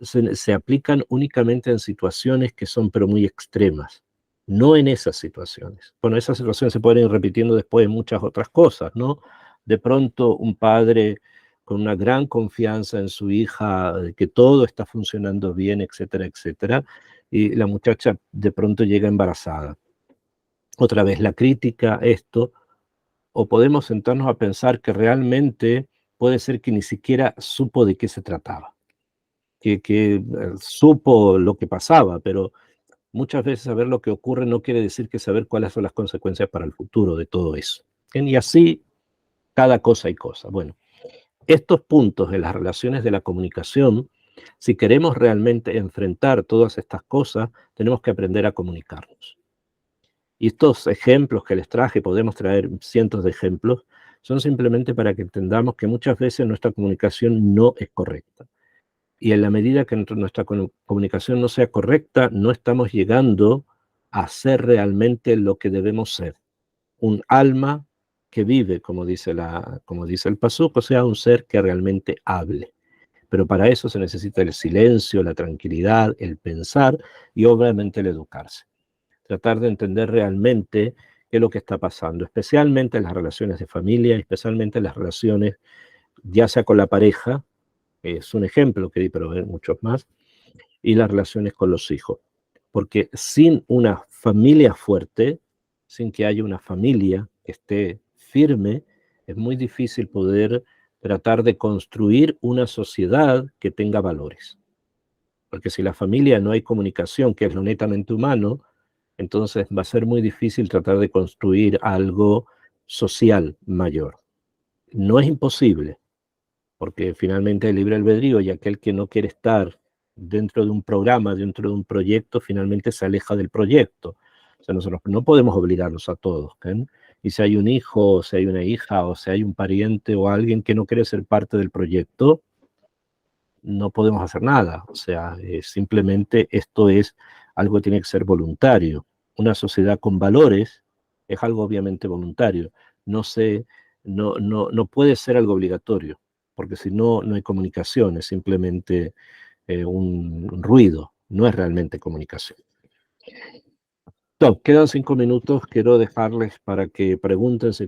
se aplican únicamente en situaciones que son pero muy extremas, no en esas situaciones. Bueno, esas situaciones se pueden ir repitiendo después en muchas otras cosas, ¿no? De pronto un padre con una gran confianza en su hija, de que todo está funcionando bien, etcétera, etcétera, y la muchacha de pronto llega embarazada. Otra vez la crítica, esto, o podemos sentarnos a pensar que realmente puede ser que ni siquiera supo de qué se trataba, que supo lo que pasaba, pero muchas veces saber lo que ocurre no quiere decir que saber cuáles son las consecuencias para el futuro de todo eso. Bien, y así cada cosa y cosa. Bueno, estos puntos en las relaciones de la comunicación, si queremos realmente enfrentar todas estas cosas, tenemos que aprender a comunicarnos. Y estos ejemplos que les traje, podemos traer cientos de ejemplos, son simplemente para que entendamos que muchas veces nuestra comunicación no es correcta. Y en la medida que nuestra comunicación no sea correcta, no estamos llegando a ser realmente lo que debemos ser. Un alma que vive, como dice el pasuk, o sea, un ser que realmente hable. Pero para eso se necesita el silencio, la tranquilidad, el pensar y obviamente el educarse. Tratar de entender realmente qué es lo que está pasando, especialmente en las relaciones de familia, especialmente en las relaciones ya sea con la pareja, es un ejemplo que di, pero hay muchos más, y las relaciones con los hijos. Porque sin una familia fuerte, sin que haya una familia que esté firme, es muy difícil poder tratar de construir una sociedad que tenga valores. Porque si la familia no hay comunicación, que es lo netamente humano, entonces va a ser muy difícil tratar de construir algo social mayor. No es imposible, porque finalmente el libre albedrío y aquel que no quiere estar dentro de un programa, dentro de un proyecto, finalmente se aleja del proyecto. O sea, nosotros no podemos obligarlos a todos. ¿Ven? Y si hay un hijo, o si hay una hija, o si hay un pariente o alguien que no quiere ser parte del proyecto, no podemos hacer nada. O sea, simplemente esto es algo que tiene que ser voluntario. Una sociedad con valores es algo obviamente voluntario. No se, no puede ser algo obligatorio, porque si no, no hay comunicación, es simplemente un ruido, no es realmente comunicación. Entonces, quedan 5 minutos, quiero dejarles para que pregunten si